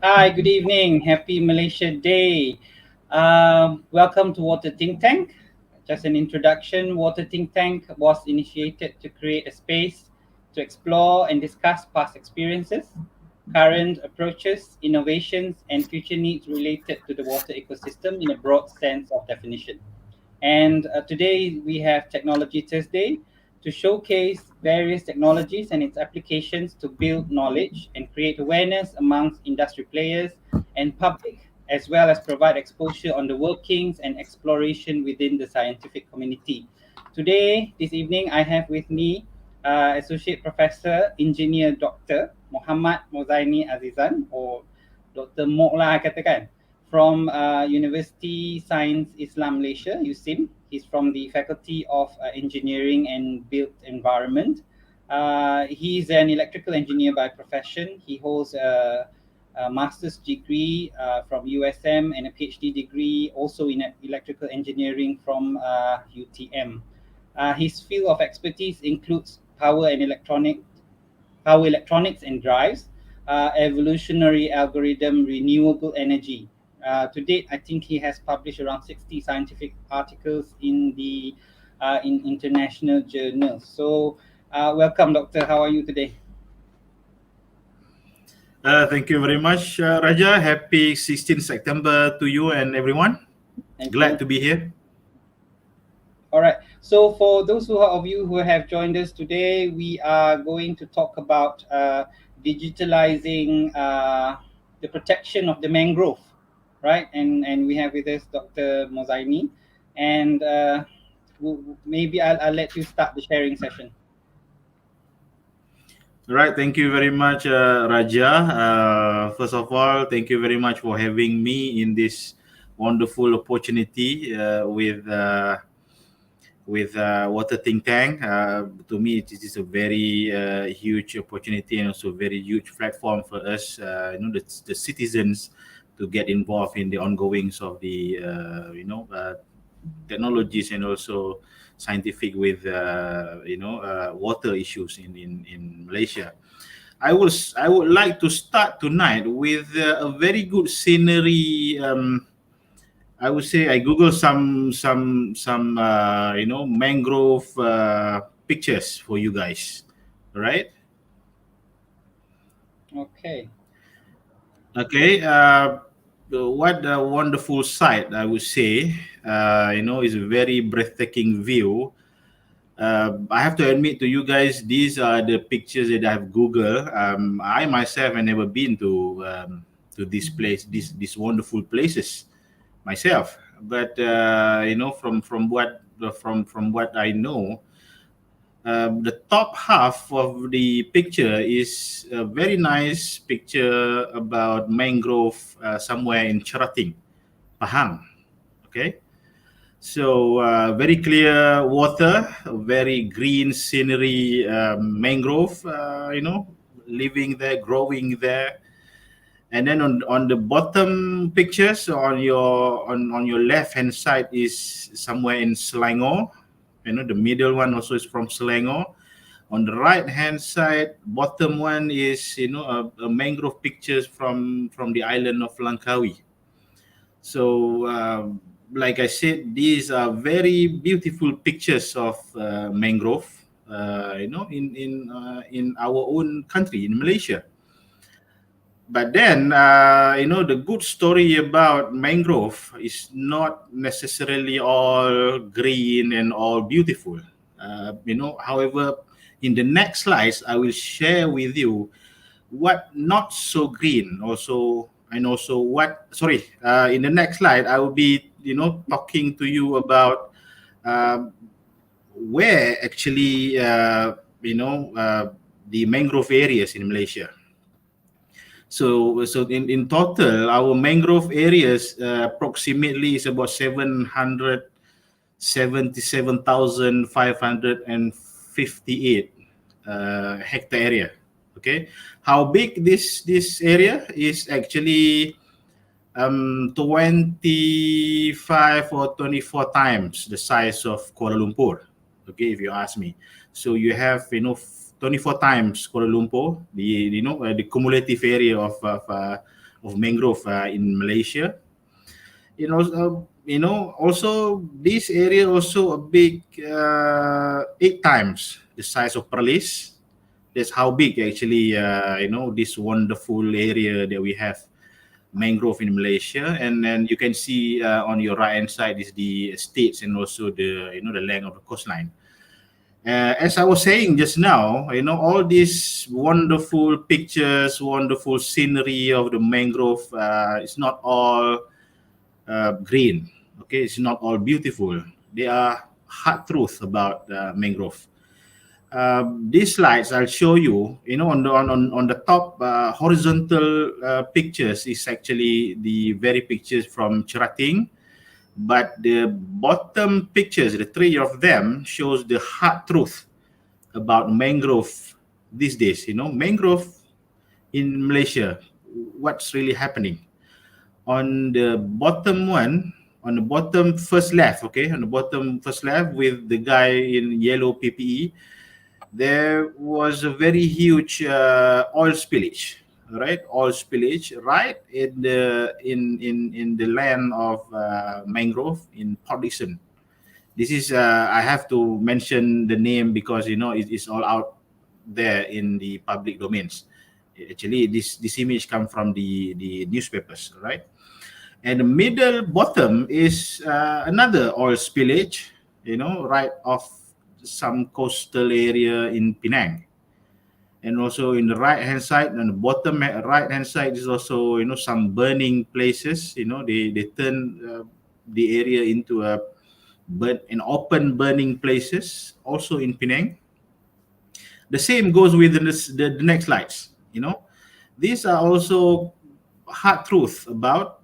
Hi, good evening. Happy Malaysia Day. Welcome to Water Think Tank. Just an introduction. Water Think Tank was initiated to create a space to explore and discuss past experiences, current approaches, innovations, and future needs related to the water ecosystem in a broad sense of definition. And today we have Technology Thursday to showcase various technologies and its applications to build knowledge and create awareness amongst industry players and public, as well as provide exposure on the workings and exploration within the scientific community. Today, this evening, I have with me Associate Professor Engineer Dr. Muhammad Mozani Azizan, or Dr. Mok lah katakan, from University Science Islam Malaysia, USIM. He's from the Faculty of Engineering and Built Environment. He's an electrical engineer by profession. He holds a master's degree from USM and a PhD degree also in electrical engineering from UTM. His field of expertise includes power electronics and drives, evolutionary algorithm, renewable energy. To date, I think he has published around 60 scientific articles in international journals. So, welcome, Doctor. How are you today? Thank you very much, Raja. Happy 16th September to you and everyone. Thank Glad you. to be here. All right. So, for those of you who have joined us today, we are going to talk about digitalizing the protection of the mangrove, right? And we have with us Dr. Mozani, and maybe I'll let you start the sharing session. All right. Thank you very much, Raja. First of all, thank you very much for having me in this wonderful opportunity with Water Think Tank. To me, it is a very huge opportunity and also very huge platform for us, the citizens, to get involved in the ongoings of the technologies and also scientific with water issues in Malaysia. I would like to start tonight with a very good scenery. I would say I Google some mangrove pictures for you guys, right? Okay. Okay. What a wonderful sight, I would say. Is a very breathtaking view. I have to admit to you guys, these are the pictures that I've Googled. I myself have never been to this place, these wonderful places myself. But from what I know, the top half of the picture is a very nice picture about mangrove somewhere in Cherating, Pahang. Okay, so very clear water, very green scenery, mangrove, living there, growing there. And then on the bottom pictures on your left hand side is somewhere in Selangor. The middle one also is from Selangor. On the right hand side, bottom one is a mangrove pictures from the island of Langkawi. So like I said, these are very beautiful pictures of mangrove. In our own country, in Malaysia. But then, the good story about mangrove is not necessarily all green and all beautiful. However, in the next slides, I will share with you what not so green also, and also what, sorry, in the next slide, I will be, talking to you about where actually, the mangrove areas in Malaysia. So in total, our mangrove areas approximately is about 777,558 hectare area. Okay, how big this area is actually 25 or 24 times the size of Kuala Lumpur. Okay, if you ask me. So you have 24 times Kuala Lumpur, the cumulative area of of mangrove in Malaysia. Also this area also a big 8 times the size of Perlis. That's how big actually this wonderful area that we have mangrove in Malaysia. And then you can see on your right hand side is the estates and also the length of the coastline. As I was saying just now, all these wonderful pictures, wonderful scenery of the mangrove, it's not all green. Okay, it's not all beautiful. There are hard truths about mangrove. These slides I'll show you. On the top horizontal pictures is actually the very pictures from Cherating, but the bottom pictures, the three of them, shows the hard truth about mangrove these days. Mangrove in Malaysia, what's really happening? On the bottom one, on the bottom first left, okay, on the bottom first left with the guy in yellow PPE, there was a very huge oil spillage, right? Oil spillage right in the land of mangrove in Port Dickson. This is I have to mention the name because it's all out there in the public domains. Actually, this image come from the newspapers, right? And the middle bottom is another oil spillage, right off some coastal area in Penang. And also in the right hand side, on the bottom right hand side is also some burning places. They turn the area into an open burning places also in Penang. The same goes with the next slides. These are also hard truth about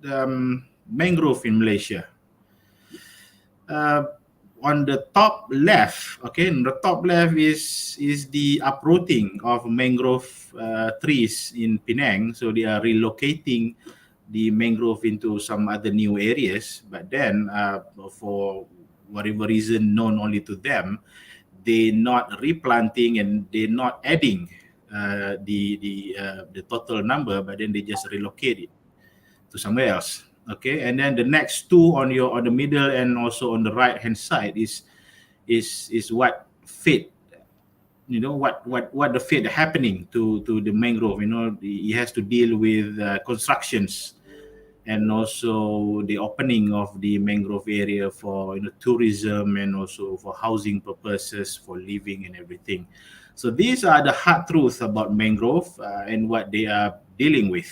mangrove in Malaysia. Uh, on the top left, okay, on the top left is the uprooting of mangrove trees in Penang. So they are relocating the mangrove into some other new areas. But then, for whatever reason known only to them, they're not replanting and they're not adding the total number, but then they just relocate it to somewhere else. Okay, and then the next two on the middle and also on the right hand side is what fate, what the fate happening to the mangrove. It has to deal with constructions and also the opening of the mangrove area for tourism and also for housing purposes, for living and everything. So these are the hard truths about mangrove and what they are dealing with.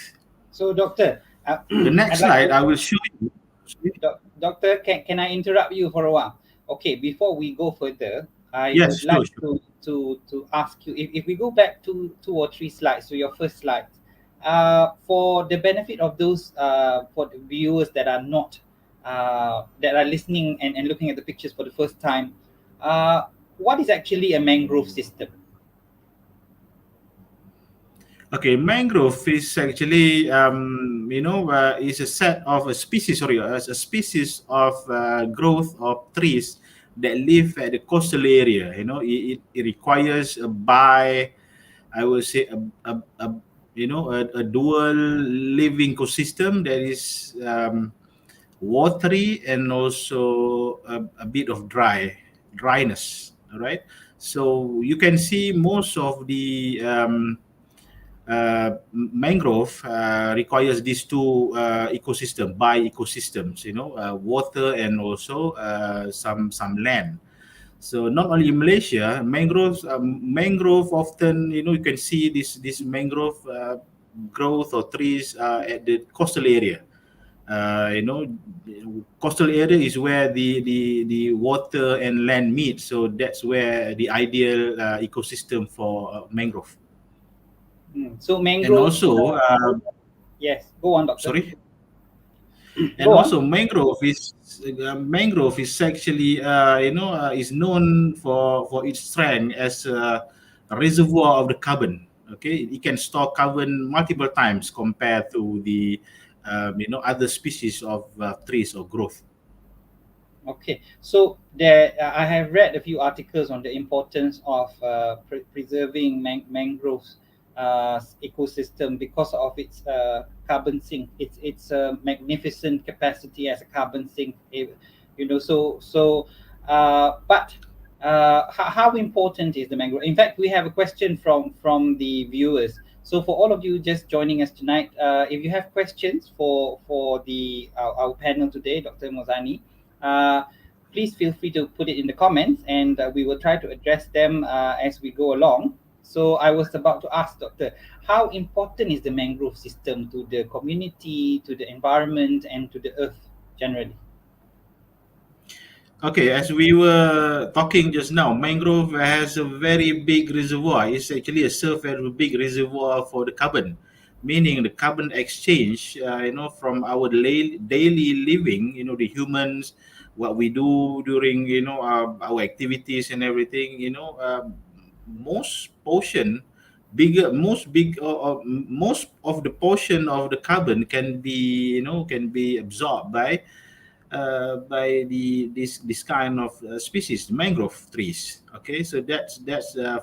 So, Doctor, The next I'd like slide to, I will show you. Doctor, can I interrupt you for a while? Okay, before we go further, I Yes, would like sure, sure. to ask you if we go back to two or three slides to your first slide, for the benefit of those for the viewers that are not that are listening and looking at the pictures for the first time, what is actually a mangrove system? Okay, mangrove is actually, is a set of a species, sorry, a species of growth of trees that live at the coastal area. It requires I would say, a dual living ecosystem that is watery and also a bit of dryness. All right. So you can see most of the mangrove requires these two ecosystems, water and also some land. So not only in Malaysia, mangrove often, you can see this mangrove growth or trees at the coastal area. uh, you know Coastal area is where the water and land meet, so that's where the ideal ecosystem for mangrove. So And mangroves, also yes, go on, Doctor. sorry. And Go on. also mangrove is actually is known for its strength as a reservoir of the carbon. Okay, it can store carbon multiple times compared to the other species of trees or growth. Okay, so there, I have read a few articles on the importance of preserving mangroves ecosystem because of its carbon sink. It's a magnificent capacity as a carbon sink. But how important is the mangrove? In fact, we have a question from the viewers. So for all of you just joining us tonight, if you have questions for our panel today, Dr. Mozani, uh, please feel free to put it in the comments, and we will try to address them as we go along. So I was about to ask, Doctor, how important is the mangrove system to the community, to the environment, and to the earth generally? Okay, as we were talking just now, mangrove has a very big reservoir. It's actually a serve as a big reservoir for the carbon, meaning the carbon exchange. From our daily living. The humans, what we do during our activities and everything. Most portion, bigger, most big, most of the portion of the carbon can be absorbed by this kind of species, mangrove trees. Okay, so that's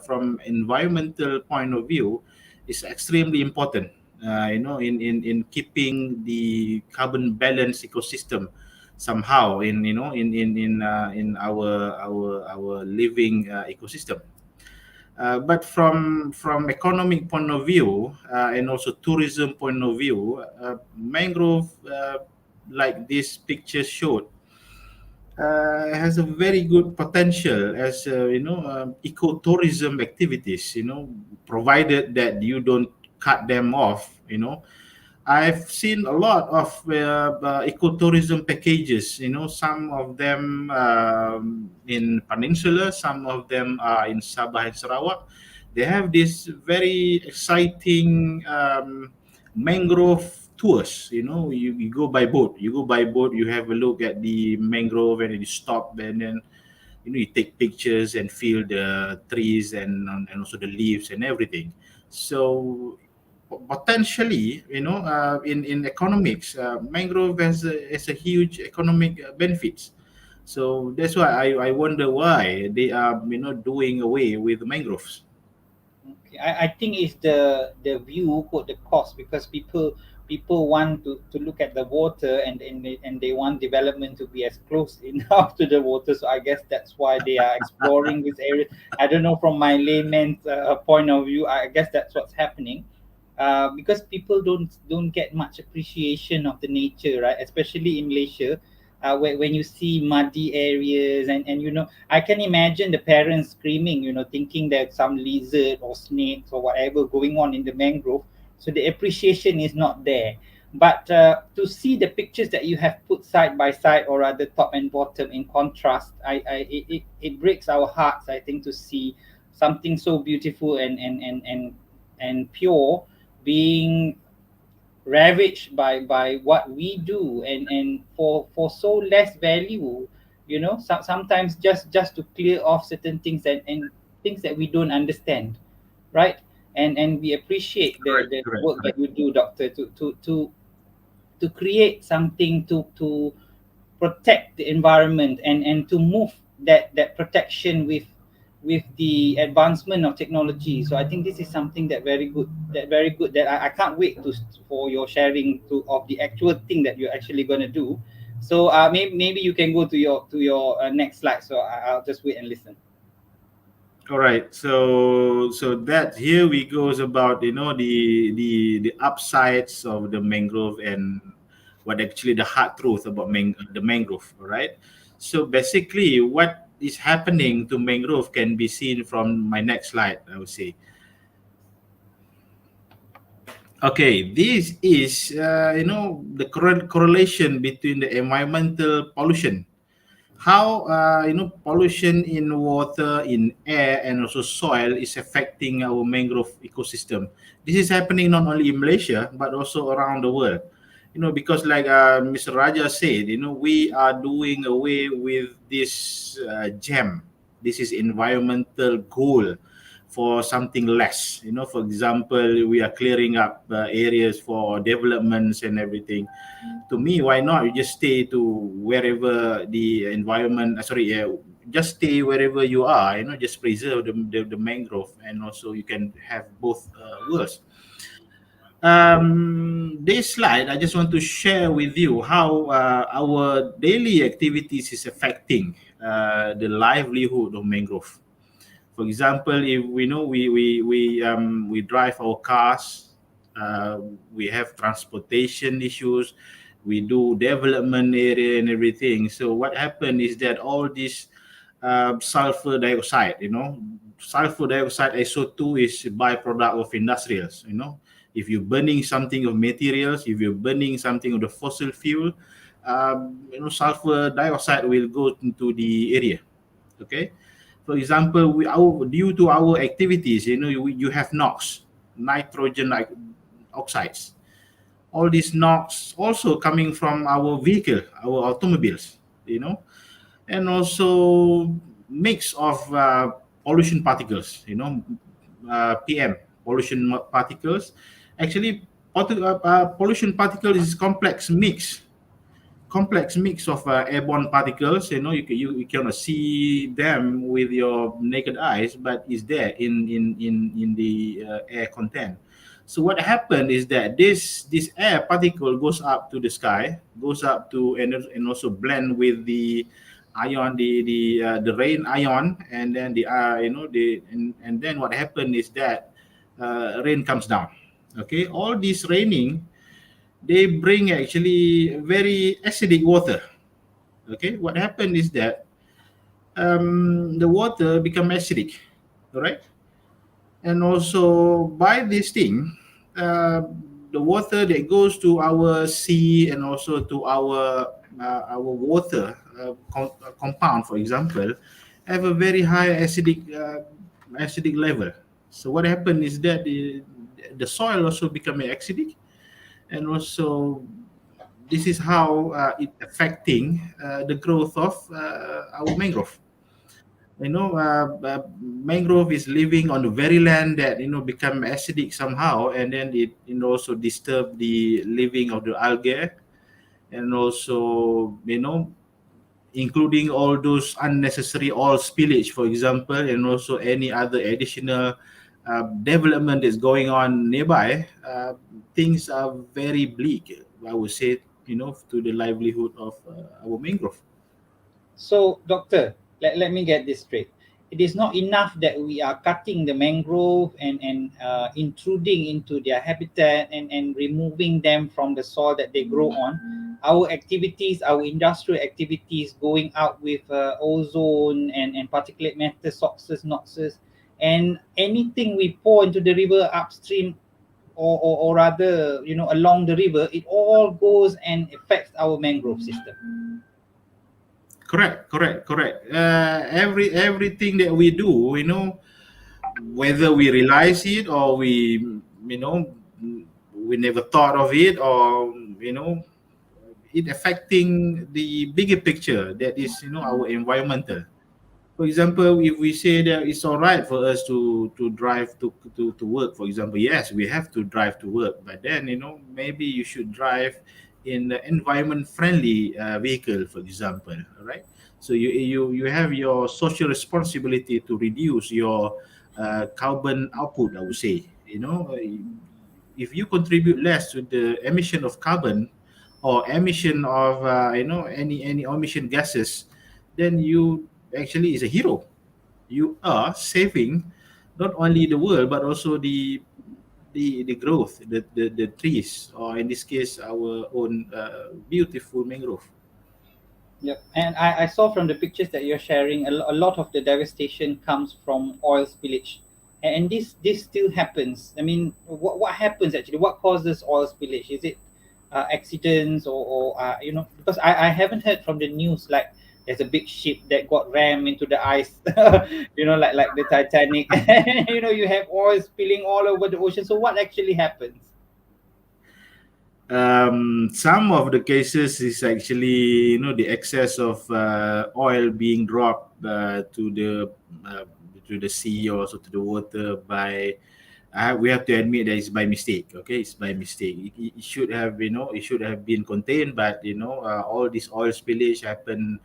from environmental point of view, is extremely important. In keeping the carbon balance ecosystem somehow in our living ecosystem. But from economic point of view and also tourism point of view, mangrove, like this picture showed, has a very good potential as ecotourism activities. Provided that you don't cut them off. I've seen a lot of ecotourism packages. Some of them in Peninsula, some of them are in Sabah and Sarawak. They have this very exciting mangrove tours. You go by boat. You go by boat. You have a look at the mangrove and then you stop, and then you take pictures and feel the trees and also the leaves and everything. So potentially, in economics, mangrove has a huge economic benefits. So that's why I wonder why they are doing away with mangroves. Okay, I think it's the view put the cost, because people want to look at the water, and they want development to be as close enough to the water. So I guess that's why they are exploring this area. I don't know, from my layman's point of view, I guess that's what's happening. Because people don't get much appreciation of the nature, right? Especially in Malaysia, when you see muddy areas, and I can imagine the parents screaming, thinking that some lizard or snakes or whatever going on in the mangrove. So the appreciation is not there. But to see the pictures that you have put side by side, or rather top and bottom in contrast, it breaks our hearts, I think, to see something so beautiful and pure being ravaged by what we do, and for so less value. Sometimes just to clear off certain things, and things that we don't understand, right? And we appreciate Correct, the correct, work that correct. you do, Doctor, to create something to protect the environment, and to move that protection with the advancement of technology. So I think this is something that very good that I can't wait for your sharing of the actual thing that you're actually going to do. So maybe you can go to your next slide, so I'll just wait and listen. All right, so that here we goes about the upsides of the mangrove and what actually the hard truth about the mangrove. All right, so basically what is happening to mangrove can be seen from my next slide, I would say. Okay, this is the current correlation between the environmental pollution, how pollution in water, in air, and also soil is affecting our mangrove ecosystem. This is happening not only in Malaysia but also around the world. Because like Mr. Raja said, we are doing away with this gem. This is environmental goal for something less. For example, we are clearing up areas for developments and everything. To me, why not you just stay to wherever the environment, sorry, just stay wherever you are, just preserve the mangrove, and also you can have both worlds. This slide, I just want to share with you how our daily activities is affecting the livelihood of mangrove. For example, if we drive our cars, uh, we have transportation issues, we do development area and everything. So what happened is that all this sulfur dioxide, sulfur dioxide SO2 is a byproduct of industrials. If you're burning something of materials, if you're burning something of the fossil fuel, sulfur dioxide will go into the area. Okay, for example, due to our activities, you have NOx, nitrogen oxides. All these NOx also coming from our vehicle, our automobiles, and also mix of pollution particles, PM, particles. Actually, pollution particles is complex mix of airborne particles. You cannot see them with your naked eyes, but is there in the air content. So what happened is that this air particle goes up to the sky, goes up to, and also blend with the ion, the rain ion, and then and then what happened is that rain comes down. Okay, all this raining, they bring actually very acidic water. Okay, what happened is that the water become acidic, all right? And also by this thing, uh, the water that goes to our sea and also to our water compound, for example, have a very high acidic level. So what happened is that the soil also become acidic, and also this is how it affecting the growth of our mangrove. Mangrove is living on the very land that become acidic somehow, and then it also disturb the living of the algae, and also including all those unnecessary oil spillage, for example, and also any other additional development that's going on nearby. Things are very bleak, I would say, to the livelihood of our mangrove. So, doctor, let me get this straight. It is not enough that we are cutting the mangrove and intruding into their habitat and removing them from the soil that they grow on. Our activities, our industrial activities, going out with ozone and particulate matter, SOxes, NOxes, and anything we pour into the river upstream, or rather, along the river, it all goes and affects our mangrove system. Correct. Everything that we do, whether we realize it or you know, we never thought of it, or it affecting the bigger picture that is, our environmental. For example, if we say that it's all right for us to drive to work, for example, yes, we have to drive to work, but then maybe you should drive in the environment friendly vehicle, for example, all right? So you have your social responsibility to reduce your carbon output, I would say. If you contribute less to the emission of carbon or emission of any emission gases, then you actually is a hero. You are saving not only the world but also the growth, the trees, or in this case our own beautiful mangrove. Yep. And I saw from the pictures that you're sharing, a lot of the devastation comes from oil spillage. And this still happens. I mean, what happens actually? What causes oil spillage? Is it accidents, or because I haven't heard from the news like there's a big ship that got rammed into the ice, like the Titanic. You have oil spilling all over the ocean. So what actually happens? Some of the cases is actually the excess of oil being dropped uh, to the sea or also to the water by. We have to admit that it's by mistake. Okay, it's by mistake. It should have, it should have been contained, but all this oil spillage happen.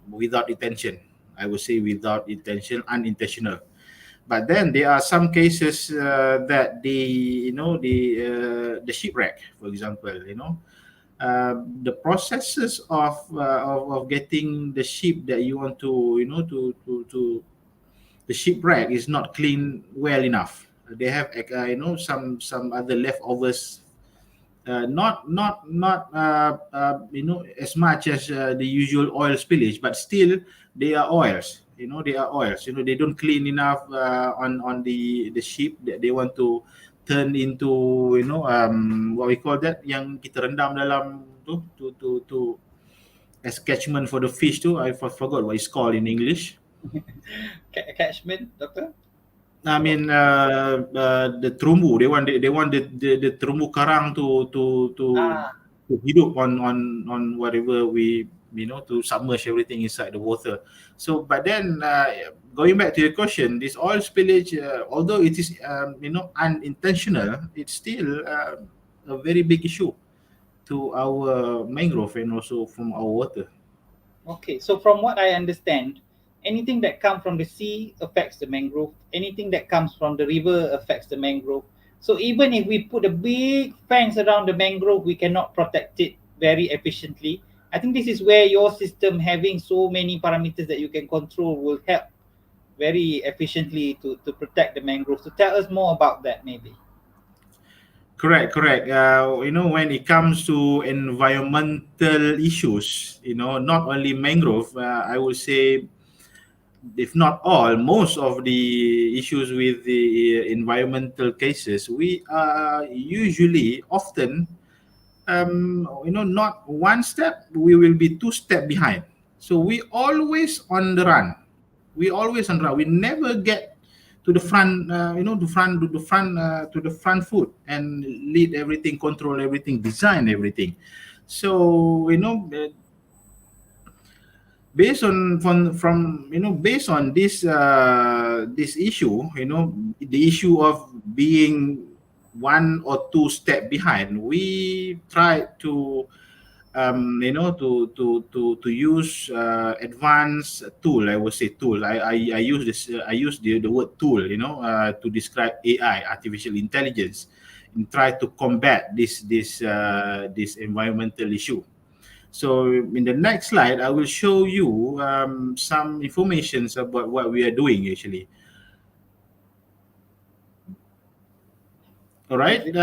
without intention. I would say without intention, unintentional. But then there are some cases that the shipwreck, for example, the processes of getting the ship that you want to to the shipwreck is not cleaned well enough. They have some other leftovers, not as much as the usual oil spillage, but still they are oils. They are oils. They don't clean enough on the ship that they want to turn into what we call that, yang kita rendam dalam tu to as catchment for the fish too. I forgot what it's called in English. Catchment, doctor? I Or mean, the terumbu. They want the terumbu karang ah, to hidup on whatever we to submerge everything inside the water. So, but then going back to your question, this oil spillage, although it is unintentional, it's still a very big issue to our mangrove and also from our water. okay. So from what I understand, anything that comes from the sea affects the mangrove. Anything that comes from the river affects the mangrove. So even if we put a big fence around the mangrove, we cannot protect it very efficiently. I think this is where your system having so many parameters that you can control will help very efficiently to protect the mangroves. So tell us more about that maybe. Correct, correct. When it comes to environmental issues, not only mangrove, I would say, if not all, most of the issues with the environmental cases, we are usually often, not one step, we will be two step behind. So we always on the run. We always on the run. We never get to the front, to the front foot and lead everything, control everything, design everything. So based on from based on this issue, the issue of being one or two step behind, we try to to use advanced tool. I would say tool. I use this. I use the word tool. To describe AI, artificial intelligence, and try to combat this environmental issue. So in the next slide, I will show you some informations about what we are doing actually. All Is right. it?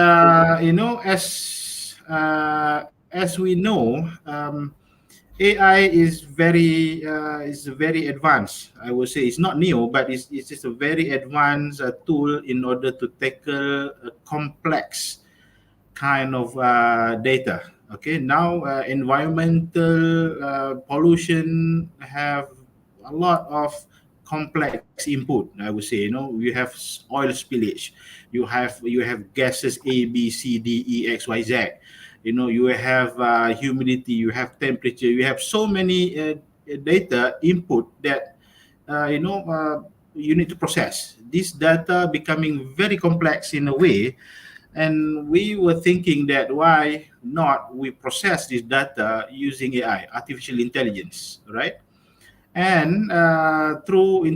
As we know, AI is very advanced. I would say it's not new, but it's just a very advanced tool in order to tackle a complex kind of data. Okay, now environmental pollution have a lot of complex input. I would say, you have oil spillage, you have gases A, B, C, D, E, X, Y, Z. You have humidity, you have temperature, you have so many data input that you need to process. This data becoming very complex in a way, and we were thinking that why not we process this data using AI, artificial intelligence, right? And through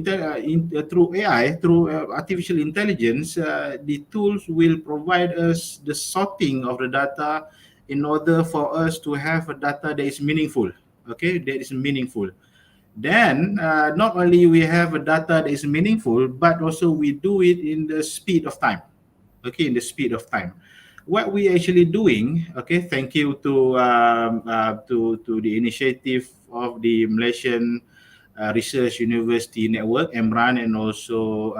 AI, through artificial intelligence, the tools will provide us the sorting of the data in order for us to have a data that is meaningful. Okay, that is meaningful. Then not only we have a data that is meaningful, but also we do it in the speed of time. Okay, in the speed of time, what we actually doing. Okay, thank you to the initiative of the Malaysian Research University Network, MRAN, and also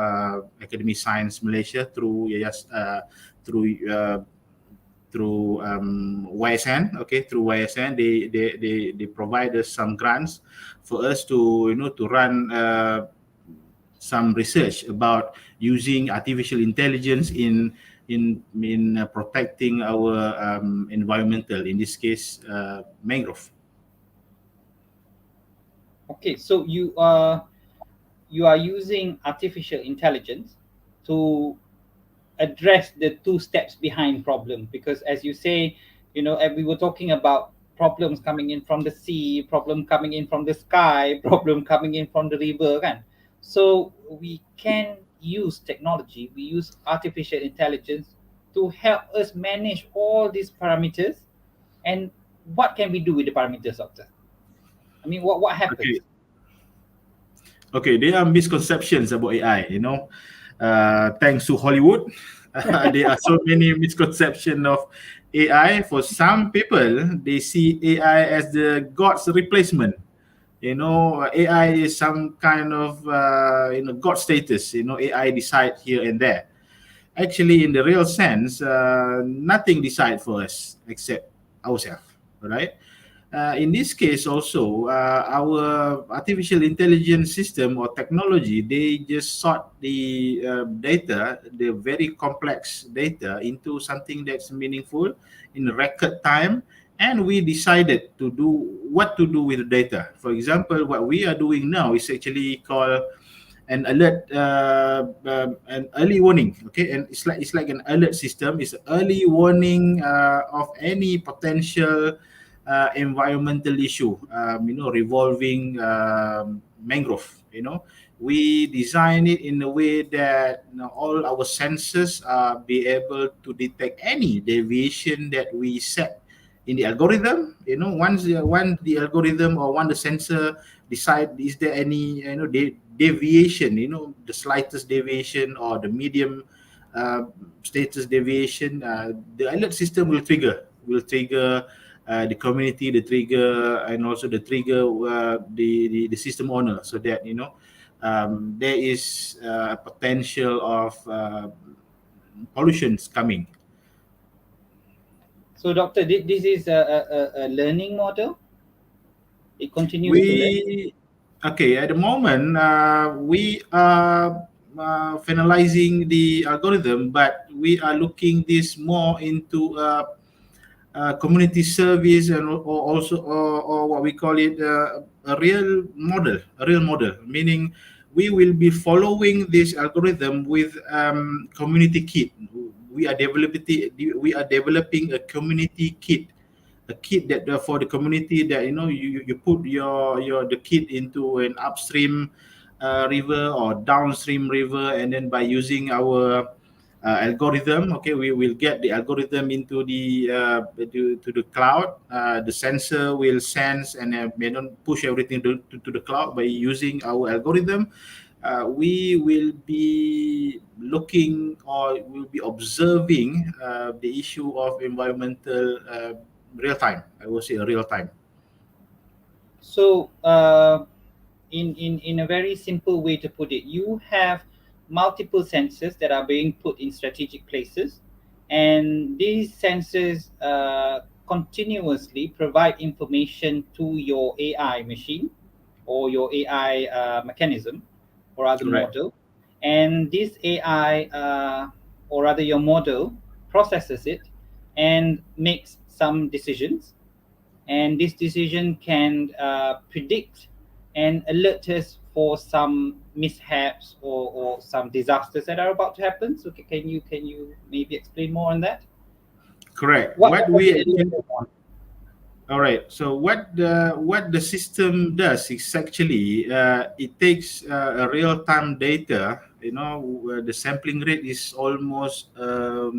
Academy Science Malaysia through through uh, through YSN. Okay, through YSN, they provide us some grants for us to to run some research about using artificial intelligence in protecting our environmental, in this case, mangrove. Okay, so you are using artificial intelligence to address the two steps behind problem, because as you say, we were talking about problems coming in from the sea, problem coming in from the sky, problem coming in from the river, kan? So we can use technology, we use artificial intelligence to help us manage all these parameters. And what can we do with the parameters, doctor? I mean, what happens? Okay, okay. There are misconceptions about AI. Thanks to Hollywood, there are so many misconceptions of AI. For some people, they see AI as the God's replacement. AI is some kind of God status. AI decide here and there. Actually, in the real sense, nothing decide for us except ourselves. All right. In this case, also, our artificial intelligence system or technology, they just sort the data, the very complex data, into something that's meaningful in record time, and we decided to do what to do with the data. For example, what we are doing now is actually called an alert, an early warning. Okay, and it's like an alert system. It's early warning of any potential environmental issue, revolving mangrove. We design it in a way that all our sensors be able to detect any deviation that we set in the algorithm. Once the algorithm or once the sensor decide is there any deviation, the slightest deviation or the medium uh, status deviation, the alert system will trigger the community, the trigger, and also the trigger the system owner, so that there is a potential of pollutions coming. So, doctor, this is a learning model. It continues to learn. We Okay, at the moment we are finalizing the algorithm, but we are looking this more into community service, and also or what we call it a real model, meaning we will be following this algorithm with community kit. We are developing a community kit, a kit that for the community, that you put your the kit into an upstream river or downstream river, and then by using our algorithm, okay, we will get the algorithm into to the cloud. The sensor will sense and push everything to the cloud by using our algorithm. We will be looking, or will be observing the issue of environmental real time. I will say a real time. So, in a very simple way to put it, you have multiple sensors that are being put in strategic places, and these sensors continuously provide information to your AI machine or your AI mechanism or other Correct. model, and this AI or rather your model processes it and makes some decisions, and this decision can predict and alert us for some mishaps or some disasters that are about to happen. So can you maybe explain more on that? Correct. What What does we it alert actually us on? All right. So what the system does is actually it takes a real time data. Where the sampling rate is almost uh,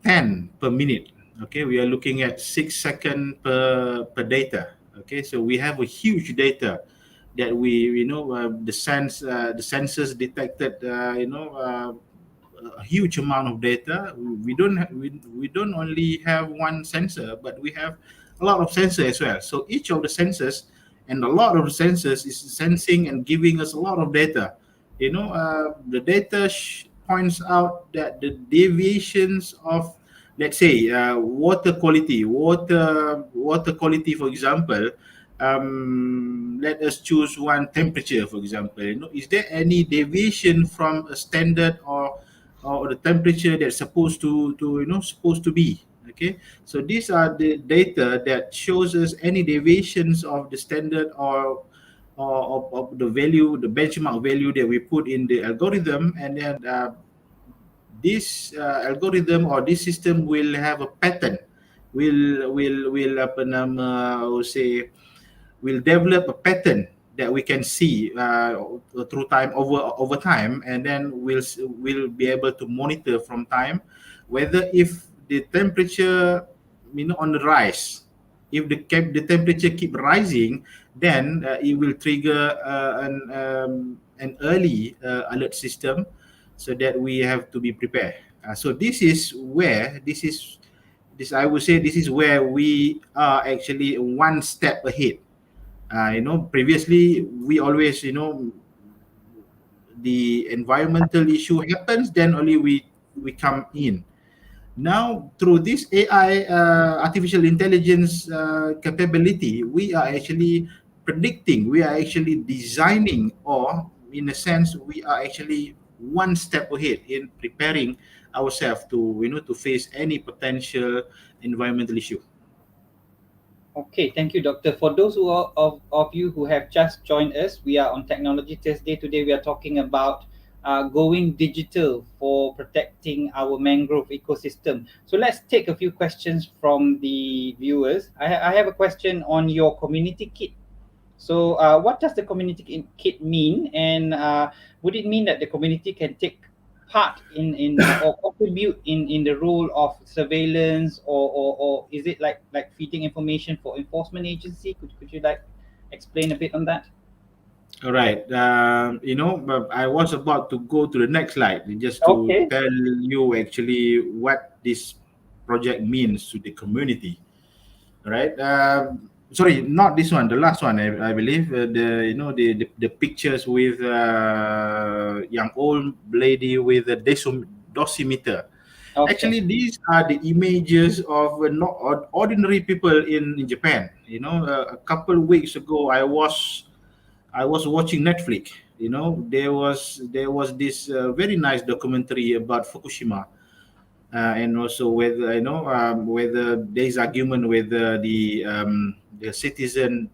10 per minute. Okay, we are looking at 6 seconds per data. Okay, so we have a huge data that the sensors detected a huge amount of data. We don't only have one sensor, but we have a lot of sensors as well. So each of the sensors and a lot of the sensors is sensing and giving us a lot of data. The data points out that the deviations of, let's say, water quality, for example. Let us choose one temperature, for example. Is there any deviation from a standard, or the temperature that's supposed to be? Okay, so these are the data that shows us any deviations of the standard, or of the value, the benchmark value that we put in the algorithm. And then this algorithm or this system will have a pattern will apa nama, I would say, will develop a pattern that we can see through time, over time, and then will be able to monitor from time whether if the temperature, on the rise. If the temperature keep rising, then it will trigger an early alert system, so that we have to be prepared. So this I would say this is where we are actually one step ahead. Previously we always, the environmental issue happens, then only we come in. Now through this AI, artificial intelligence capability, we are actually predicting, we are actually designing, or in a sense we are actually one step ahead in preparing ourselves to, to face any potential environmental issue. Okay, thank you, Doctor. For those of you who have just joined us, we are on Technology Thursday. Today, we are talking about going digital for protecting our mangrove ecosystem. So, let's take a few questions from the viewers. I have a question on your community kit. So, what does the community kit mean, and would it mean that the community can take part in or contribute in the role of surveillance, or is it like feeding information for enforcement agency? Could you like explain a bit on that? All right. But I was about to go to the next slide just to Okay. tell you actually what this project means to the community. All right. Sorry, not this one. The last one, I believe. The pictures with young old lady with a dosimeter. Okay. Actually, these are the images of not ordinary people in Japan. A couple weeks ago, I was watching Netflix. There was this very nice documentary about Fukushima, and also whether there is argument whether the citizen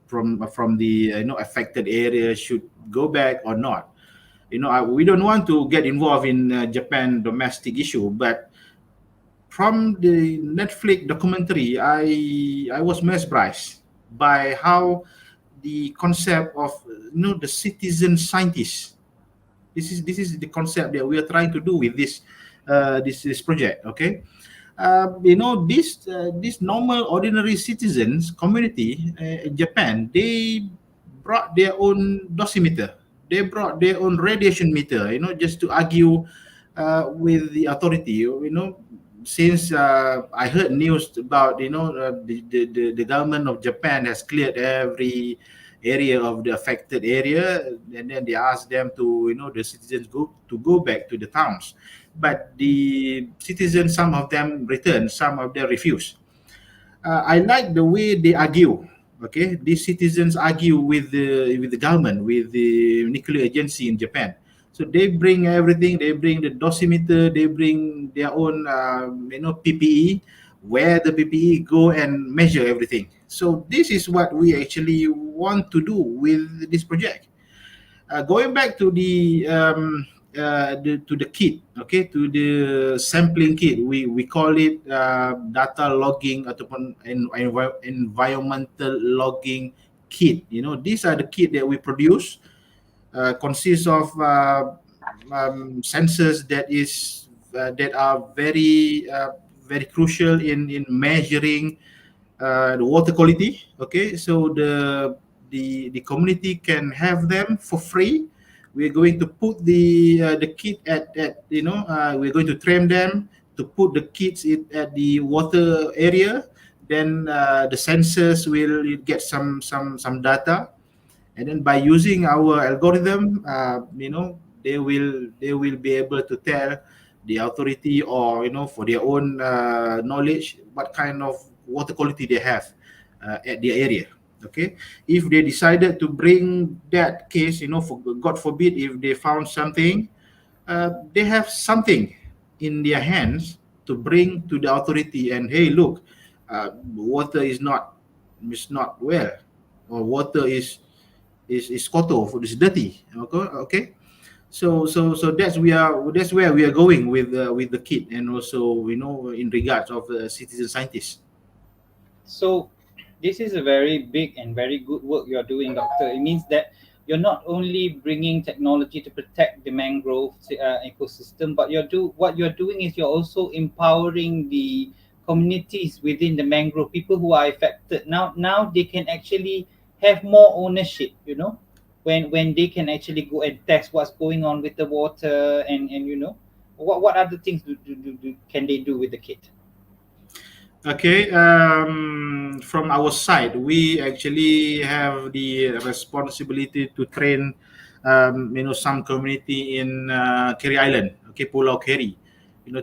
from the affected area should go back or not. We don't want to get involved in Japan domestic issue, but from the Netflix documentary, I was mesmerized by how the concept of the citizen scientist. This is the concept that we are trying to do with this project. Okay, this normal ordinary citizens community in Japan, they brought their own dosimeter, they brought their own radiation meter, just to argue with the authority. Since I heard news about, the government of Japan has cleared every area of the affected area, and then they asked them to, the citizens go back to the towns, but the citizens, some of them return, some of them refuse. I like the way they argue. Okay, these citizens argue with the government, with the nuclear agency in Japan. So they bring everything. They bring the dosimeter. They bring their own, PPE, where the PPE go and measure everything. So this is what we actually want to do with this project. Going back to the kit, okay, to the sampling kit, we call it data logging ataupun environmental logging kit. These are the kit that we produce. Consists of sensors that are very crucial in measuring the water quality. Okay, so the community can have them for free. We're going to put the kit at we're going to train them to put the kits at the water area. Then the sensors will get some data, and then by using our algorithm, they will be able to tell the authority, or for their own knowledge, what kind of water quality they have at their area. Okay, if they decided to bring that case, for God forbid, if they found something, they have something in their hands to bring to the authority, and hey, look, water is not well, or water is kotor, is dirty. Okay, okay. So that's where we are going with the kit, and also in regards of citizen scientists. So this is a very big and very good work you're doing, Doctor. It means that you're not only bringing technology to protect the mangrove ecosystem, but what you're doing is you're also empowering the communities within the mangrove, people who are affected. Now they can actually have more ownership. When they can actually go and test what's going on with the water, and what other things can they do with the kit? Okay, from our side, we actually have the responsibility to train, some community in Kerry Island, okay, Pulau Kerry.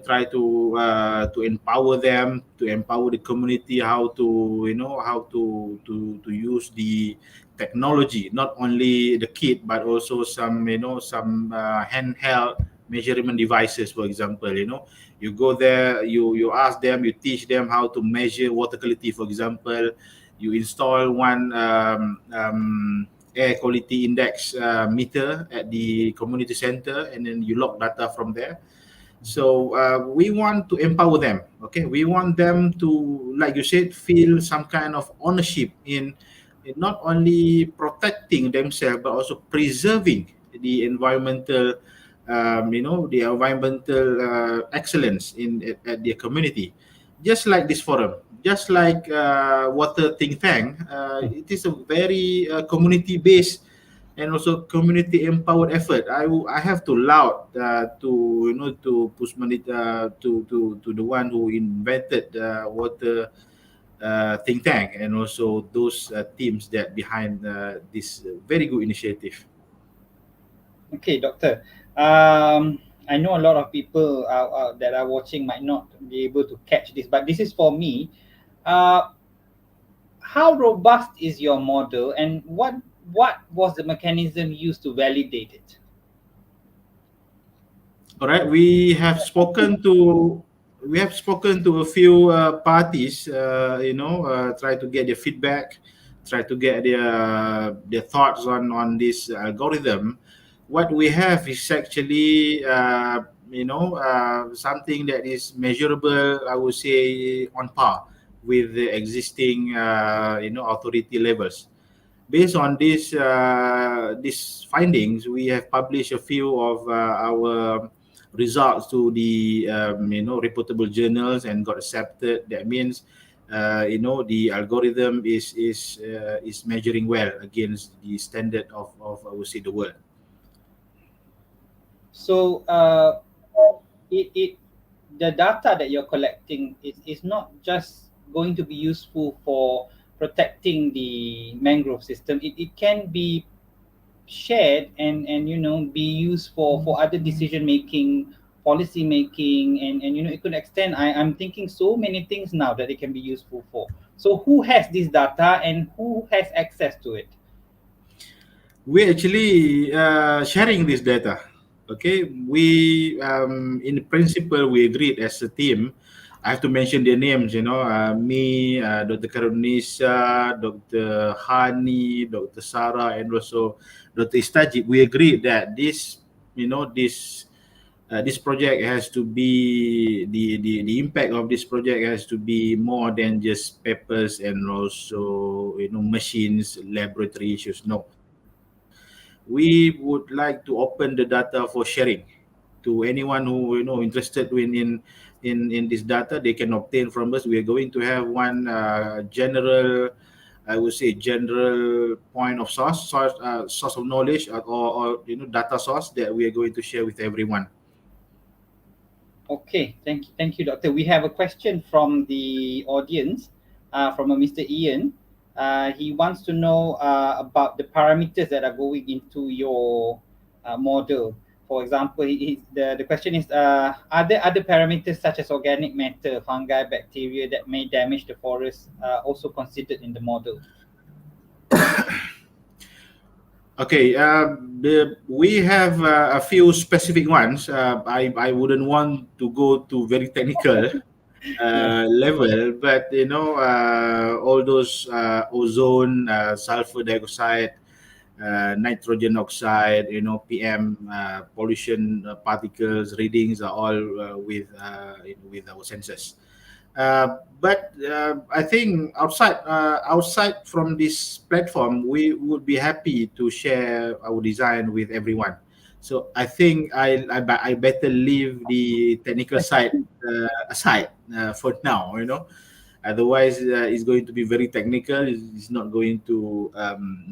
Try to empower them, to empower the community how to how to use the technology, not only the kit but also some handheld measurement devices, for example. You go there, you ask them, you teach them how to measure water quality, for example. You install one air quality index meter at the community center, and then you log data from there. So we want to empower them. Okay, we want them to, like you said, feel some kind of ownership in not only protecting themselves but also preserving the environmental, the environmental excellence at their community. Just like this forum, just like Water Think Tank, it is a very community-based and also community empowered effort. I have to loud to push money to the one who invented water think tank, and also those teams that behind this very good initiative. Okay, Doctor. I know a lot of people that are watching might not be able to catch this, but this is for me. Uh, how robust is your model, and what was the mechanism used to validate it? All right, we have spoken to a few parties. Try to get their feedback, try to get their thoughts on this algorithm. What we have is actually something that is measurable. I would say on par with the existing authority levels. Based on these findings, we have published a few of our results to the reputable journals and got accepted. That means the algorithm is measuring well against the standard of I would say the world. So it the data that you're collecting is not just going to be useful for protecting the mangrove system. It can be shared and be used for other decision making, policy making, and it could extend. I'm thinking so many things now that it can be useful for. So who has this data and who has access to it? We actually sharing this data. Okay, we in principle we agreed as a team. I have to mention their names. Me, Dr. Karunisa, Dr. Hani, Dr. Sarah, and also Dr. Istajib. We agreed that this project has to be the impact of this project has to be more than just papers and also machines, laboratory issues. No, we would like to open the data for sharing to anyone who interested in this data. They can obtain from us. We are going to have one general, I would say, general point of source of knowledge, or data source that we are going to share with everyone. Okay, thank you, Doctor. We have a question from the audience, from a Mr. Ian. He wants to know about the parameters that are going into your model. For example, the question is, are there other parameters such as organic matter, fungi, bacteria that may damage the forest also considered in the model? Okay, we have a few specific ones. I wouldn't want to go to very technical Yeah. level, but all those ozone, sulfur dioxide, nitrogen oxide, PM, pollution particles readings are all with our sensors. But I think outside from this platform, we would be happy to share our design with everyone. So I think I better leave the technical side aside for now. Otherwise, it's going to be very technical. It's not going to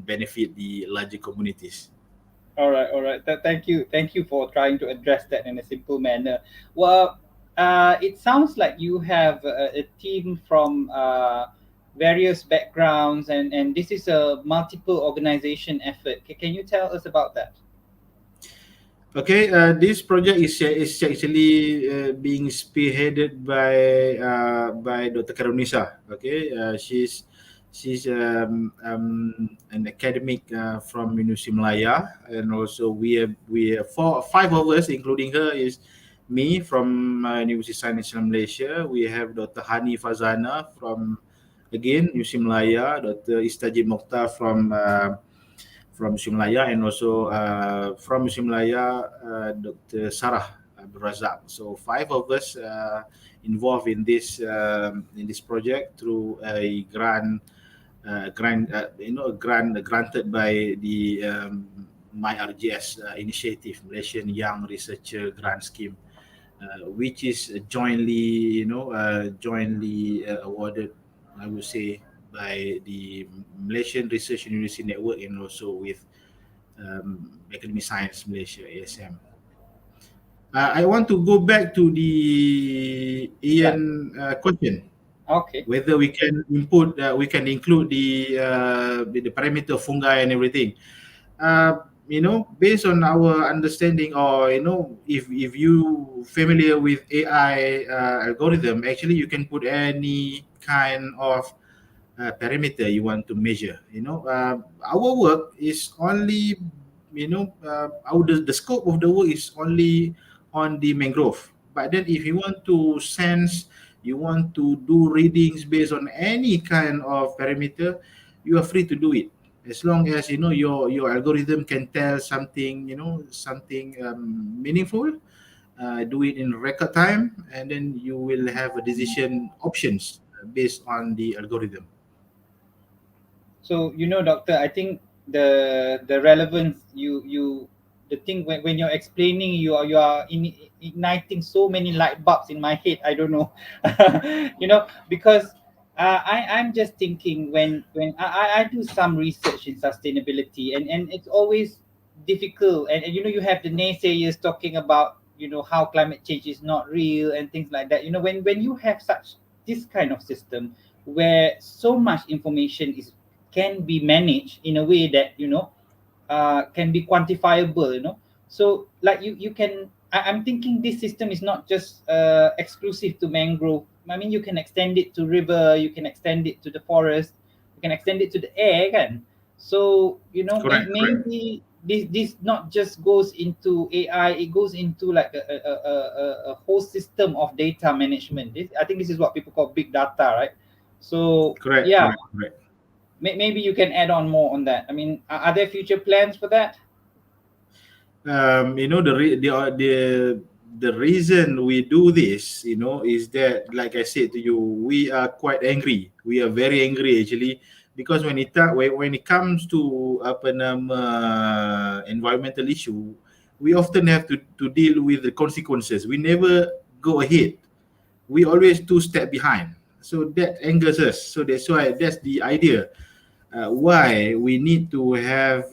benefit the larger communities. All right, all right. Thank you for trying to address that in a simple manner. Well, it sounds like you have a team from various backgrounds, and this is a multiple organization effort. Can you tell us about that? Okay, this project is actually being spearheaded by Dr. Karunisa. Okay, she's an academic from University Malaya, and also we have five of us, including her, is me from University Science Nasional Malaysia. We have Dr. Hani Fazana from again University Malaya, Dr. Istajib Mokhtar from Simlaya, and also from Simlaya, Dr. Sarah Abdul Razak. So five of us involved in this project through a grant granted by the MyRGS initiative, Malaysian Young Researcher Grant Scheme, which is jointly awarded, I would say, by the Malaysian Research University Network, and also with Academy Science Malaysia (ASM). I want to go back to the Right. Ian question, Okay. whether we can include the parameter of fungi and everything. Based on our understanding, or if you familiar with AI algorithm, actually you can put any kind of parameter you want to measure. Our work is only, the scope of the work is only on the mangrove. But then if you want to sense, you want to do readings based on any kind of parameter, you are free to do it, as long as your algorithm can tell something, something meaningful. Do it in record time, and then you will have a decision options based on the algorithm. So doctor, I think the relevance you the thing when you're explaining, you are igniting so many light bulbs in my head. I don't know, because I'm just thinking when I do some research in sustainability, and it's always difficult, and you have the naysayers talking about how climate change is not real and things like that. When you have such this kind of system where so much information is can be managed in a way that can be quantifiable. So like you can I'm thinking this system is not just exclusive to mangrove. I mean, you can extend it to river, you can extend it to the forest, you can extend it to the air kan. So Correct, correct, maybe this not just goes into AI, it goes into like a whole system of data management. I think this is what people call big data, right? So correct, yeah, correct, correct. maybe you can add on more on that. I mean, are there future plans for that? The reason we do this, is that, like I said to you, we are quite angry. We are very angry actually, because when it comes to environmental issue, we often have to deal with the consequences. We never go ahead. We always two step behind. So that angers us. So that's the idea. Why we need to have,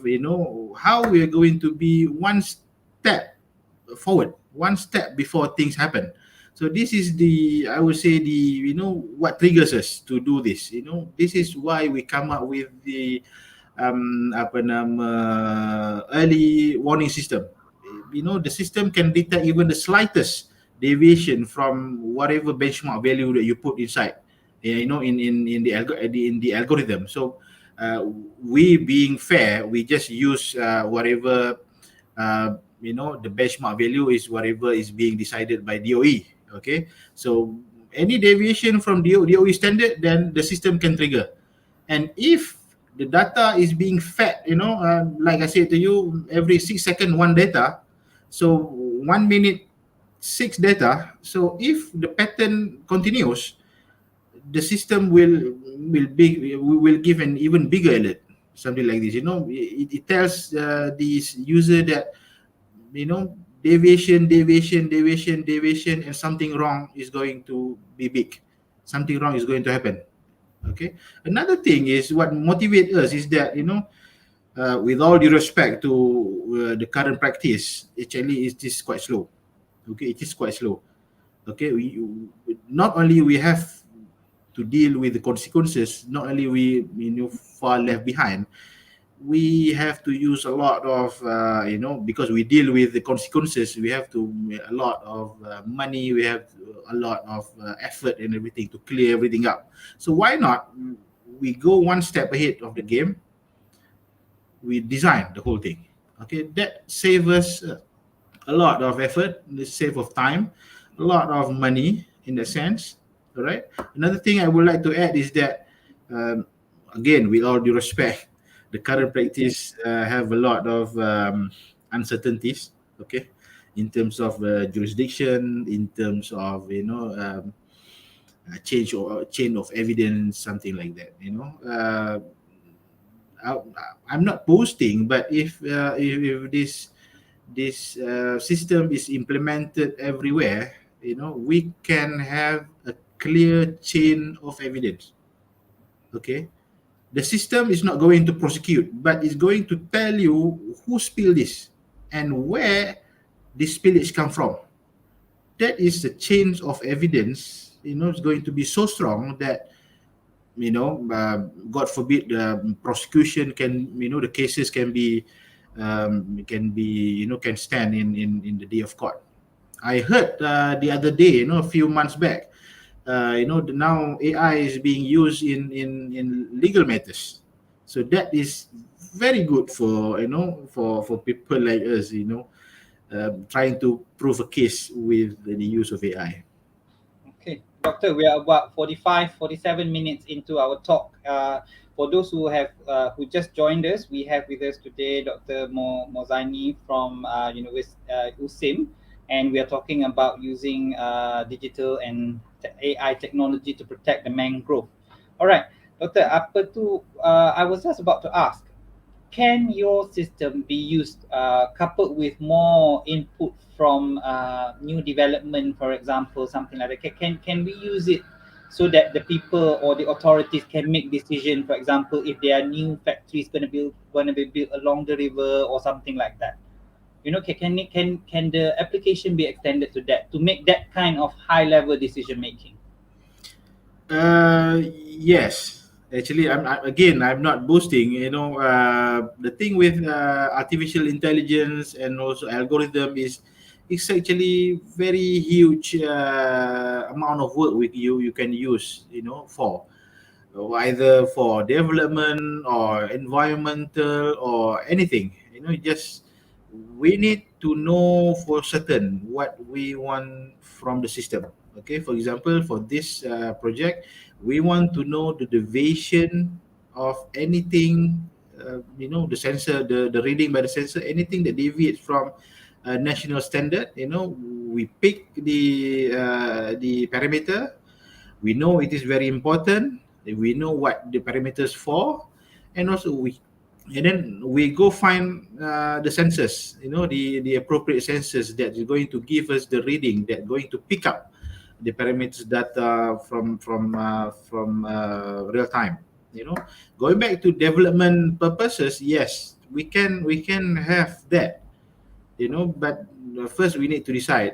how we are going to be one step forward, one step before things happen. So this is the, I would say, the, what triggers us to do this. This is why we come up with the early warning system. The system can detect even the slightest deviation from whatever benchmark value that you put inside, in the algorithm. So we, being fair, we just use whatever, the benchmark value is whatever is being decided by DOE. Okay, so any deviation from DOE standard, then the system can trigger. And if the data is being fed, like I said to you, every 6 seconds one data. So 1 minute six data. So if the pattern continues, the system will give an even bigger alert, something like this. It tells this user that, deviation, and something wrong is going to be big, something wrong is going to happen. Okay. Another thing is what motivates us is that, with all due respect to the current practice, actually it is quite slow. Okay, it is quite slow. Okay, we not only we have to deal with the consequences, not only we far left behind, we have to use a lot of because we deal with the consequences, we have to a lot of money, we have a lot of effort and everything to clear everything up. So why not we go one step ahead of the game, we design the whole thing. Okay, that save us a lot of effort, the save of time, a lot of money in that sense. All right. Another thing I would like to add is that, um, again, with all due respect, the current practice have a lot of uncertainties. Okay, in terms of jurisdiction, in terms of change or chain of evidence, something like that. I, I'm not boasting, but if this system is implemented everywhere, we can have a clear chain of evidence. Okay, the system is not going to prosecute, but it's going to tell you who spilled this and where this spillage come from. That is the chain of evidence. It's going to be so strong that, God forbid, the prosecution can, the cases can stand in the day of court. I heard the other day, a few months back, now AI is being used in legal matters. So that is very good for, for people like us, trying to prove a case with the use of AI. Okay, Doctor, we are about 45, 47 minutes into our talk. For those who just joined us, we have with us today Dr. Mozani from USIM, and we are talking about using digital and AI technology to protect the mangrove. All right, Doctor, I was just about to ask, can your system be used coupled with more input from new development, for example, something like that? Can we use it so that the people or the authorities can make decision, for example, if there are new factories going to be built along the river or something like that? Can the application be extended to that to make that kind of high level decision making? Yes, actually, I'm not boasting. The thing with artificial intelligence and also algorithm is it's actually very huge amount of work with you can use, for either for development or environmental or anything. Just we need to know for certain what we want from the system. Okay, for example, for this project, we want to know the deviation of anything, the sensor, the reading by the sensor, anything that deviates from national standard. We pick the parameter. We know it is very important. We know what the parameters for, and also we go find the sensors, the appropriate sensors that is going to give us the reading, that going to pick up the parameters data from real time. Going back to development purposes, yes, we can have that, but first we need to decide,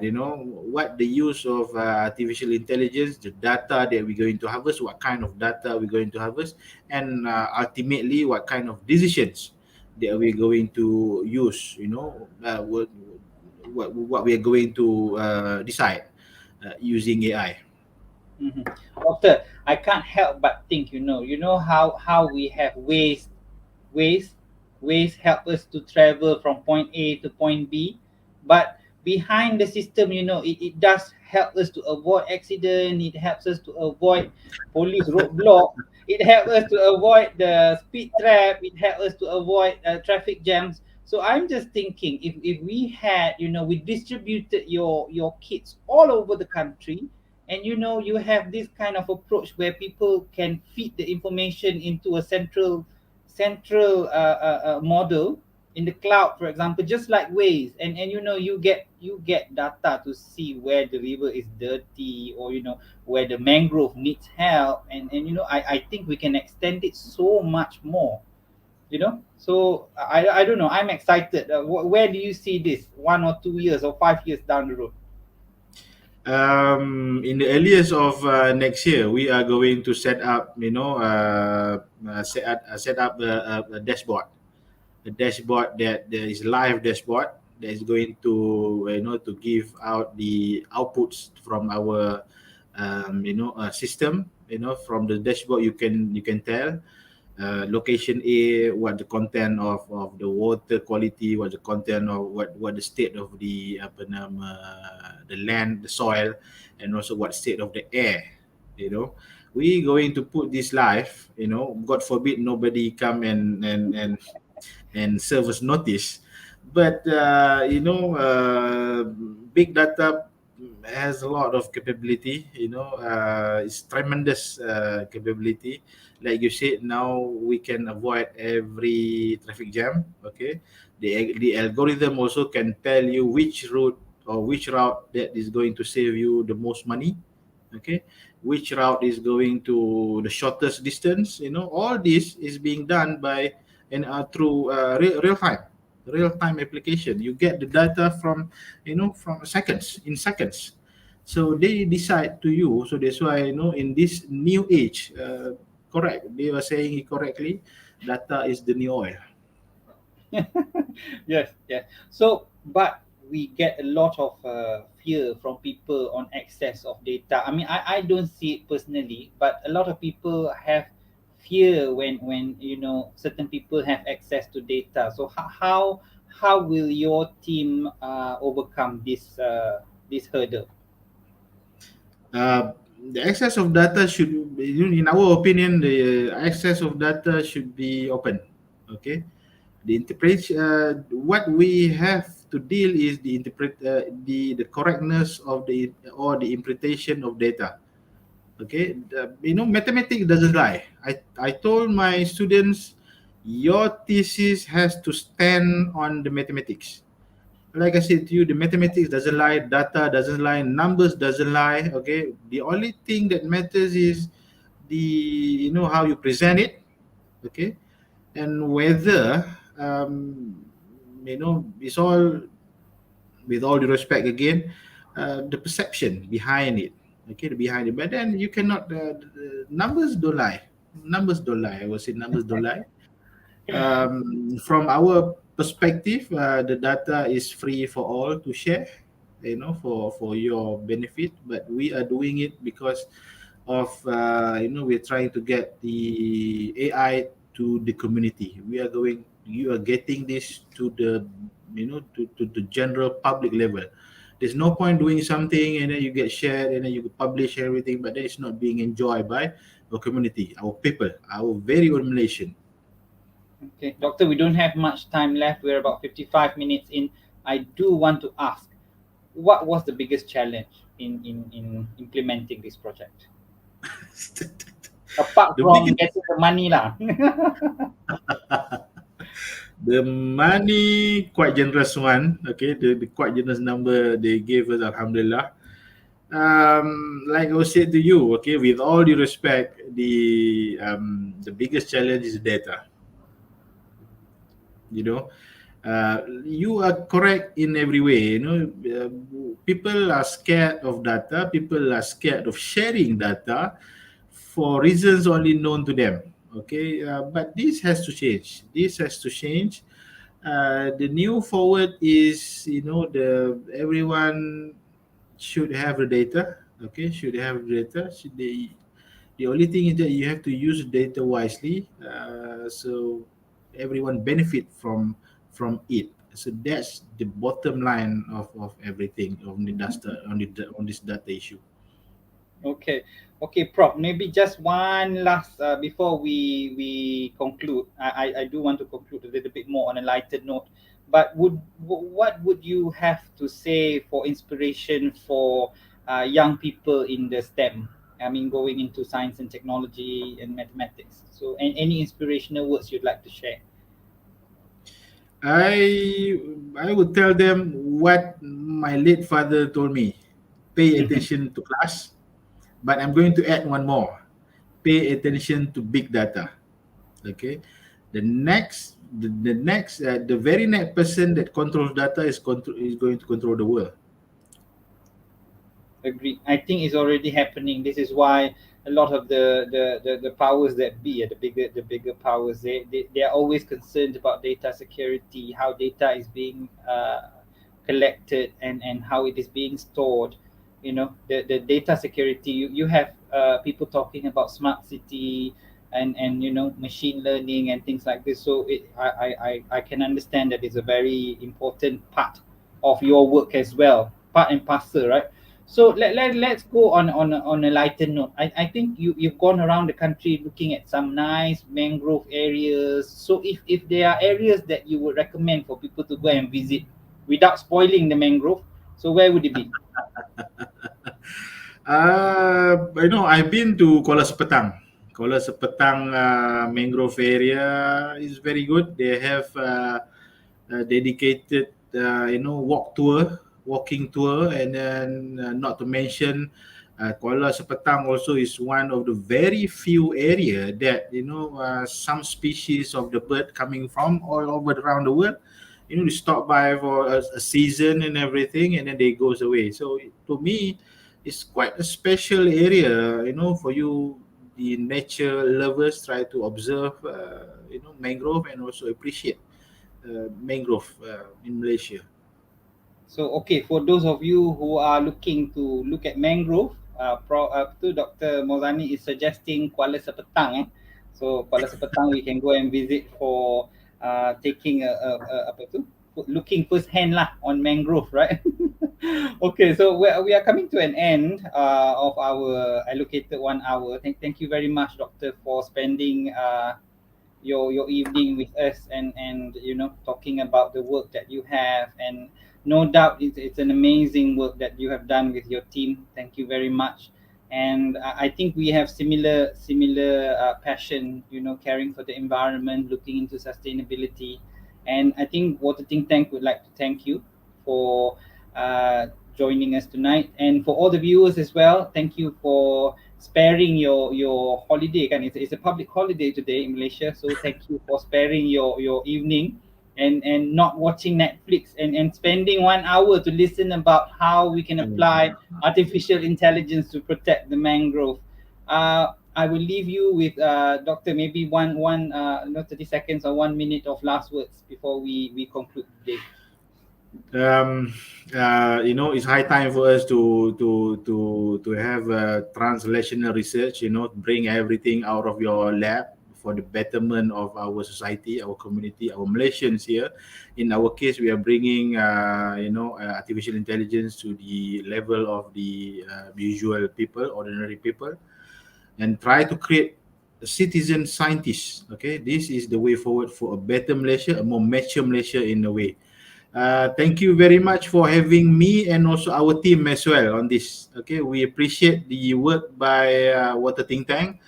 what the use of artificial intelligence, the data that we're going to harvest, what kind of data we're going to harvest, and ultimately what kind of decisions that we're going to use, what we are going to decide using AI. Mhm. Doctor, I can't help but think, how we have ways ways help us to travel from point A to point B, but behind the system, it does help us to avoid accident. It helps us to avoid police roadblock. it helps us to avoid the speed trap. It helps us to avoid traffic jams. So I'm just thinking, if we had, we distributed your kits all over the country, and you have this kind of approach where people can feed the information into a central model in the cloud, for example, just like Waze, and you get data to see where the river is dirty, or where the mangrove needs help, and I think we can extend it so much more. So I don't know. I'm excited. Where do you see this 1 or 2 years or 5 years down the road? In the earliest of next year, we are going to set up, set up a dashboard, that there is live dashboard that is going to, to give out the outputs from our system. From the dashboard, you can tell location A, what the content of the water quality, what the content of what the state of the apa nama, the land, the soil, and also what state of the air. You know, we going to put this live. God forbid nobody come and serve us notice. But big data has a lot of capability. It's tremendous capability. Like you said, now we can avoid every traffic jam. Okay, the algorithm also can tell you which route or which route that is going to save you the most money. Okay, which route is going to the shortest distance. All this is being done by and through real time application. You get the data from from seconds, in seconds. So they decide to you. So that's why, in this new age, correct, they were saying it correctly, data is the new oil. Yes, yes. So, but we get a lot of fear from people on excess of data. I mean, I don't see it personally, but a lot of people have fear when certain people have access to data. So how will your team overcome this hurdle? uh, the access of data should, in our opinion, the access of data should be open. Okay, the interpretation, what we have to deal is the correctness of the or the interpretation of data. Okay, mathematics doesn't lie. I told my students, your thesis has to stand on the mathematics. Like I said to you, the mathematics doesn't lie, data doesn't lie, numbers doesn't lie. Okay, the only thing that matters is the how you present it. Okay, and whether it's all, with all due respect again, the perception behind it. Okay, the behind it. But then you cannot. Numbers don't lie. Numbers don't lie. I would say numbers don't lie. From our perspective, the data is free for all to share, for your benefit. But we are doing it because of we're trying to get the AI to the community. You are getting this to the to the general public level. There's no point doing something and then you get shared and then you publish everything, but then it's not being enjoyed by our community, our people, our very own Malaysian. Okay, doctor, we don't have much time left. We're about 55 minutes in. I do want to ask, what was the biggest challenge in implementing this project? Apart The from biggest, getting the money lah. the money quite generous one. Okay, the quite generous number they gave us, alhamdulillah. Like I said to you, okay, with all due respect, the biggest challenge is data. You know, you are correct in every way. People are scared of data. People are scared of sharing data for reasons only known to them. Okay, but this has to change. This has to change. The new forward is, the everyone should have the data. Okay, should have data. Should they? The only thing is that you have to use data wisely, so everyone benefit from it. So that's the bottom line of everything on the data on this data issue. Okay, okay, Prof. Maybe just one last before we conclude. I do want to conclude a little bit more on a lighter note. But what would you have to say for inspiration for young people in the STEM? I mean, going into science and technology and mathematics. So, any inspirational words you'd like to share? I would tell them what my late father told me. Pay attention to class, but I'm going to add one more. Pay attention to big data. Okay, the very next person that controls data is going to control the world. Agreed. I think it's already happening. This is why a lot of the powers that be, the bigger powers, they are always concerned about data security, how data is being collected and how it is being stored. You know, the data security. You have people talking about smart city and machine learning and things like this. So I can understand that it's a very important part of your work as well, part and parcel, right? So let's go on a lighter note. I think you've gone around the country looking at some nice mangrove areas. So if there are areas that you would recommend for people to go and visit without spoiling the mangrove, so where would it be? I've been to Kuala Sepetang. Kuala Sepetang mangrove area is very good. They have dedicated, walking tour, and then not to mention, Kuala Sepetang also is one of the very few area that some species of the bird coming from all over around the world. They stop by for a season and everything, and then they goes away. So to me, it's quite a special area, for you, the nature lovers, try to observe, mangrove and also appreciate mangrove in Malaysia. So okay, for those of you who are looking to look at mangrove, Dr. Mozani is suggesting Kuala Sepetang. So Kuala Sepetang we can go and visit for taking apa tu, looking first hand lah on mangrove, right? Okay, so we are coming to an end of our allocated 1 hour. Thank you very much, Doctor, for spending your evening with us and talking about the work that you have, and no doubt it's an amazing work that you have done with your team. Thank you very much. And I think we have similar passion, caring for the environment, looking into sustainability. And I think Water Think Tank would like to thank you for uh, joining us tonight, and for all the viewers as well. Thank you for sparing your holiday. Kan, it's a public holiday today in Malaysia, so thank you for sparing your evening and not watching Netflix and spending 1 hour to listen about how we can apply artificial intelligence to protect the mangrove. I will leave you with Doctor, maybe one 30 seconds or 1 minute of last words before we conclude today. um, it's high time for us to have translational research. Bring everything out of your lab for the betterment of our society, our community, our Malaysians here. In our case, we are bringing artificial intelligence to the level of the usual people, ordinary people, and try to create a citizen scientists. Okay, this is the way forward for a better Malaysia, a more mature Malaysia in a way. Thank you very much for having me and also our team as well on this. Okay, we appreciate the work by Water Think Tank.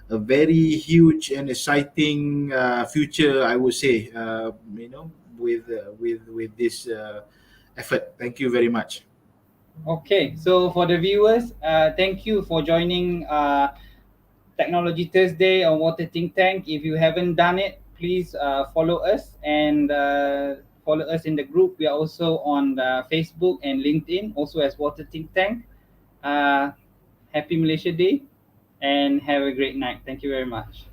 A very huge and exciting future, I would say. With this effort. Thank you very much. Okay, so for the viewers, thank you for joining Technology Thursday on Water Think Tank. If you haven't done it, please follow us and follow us in the group. We are also on Facebook and LinkedIn, also as Water Think Tank. Uh, Happy Malaysia Day and have a great night. Thank you very much.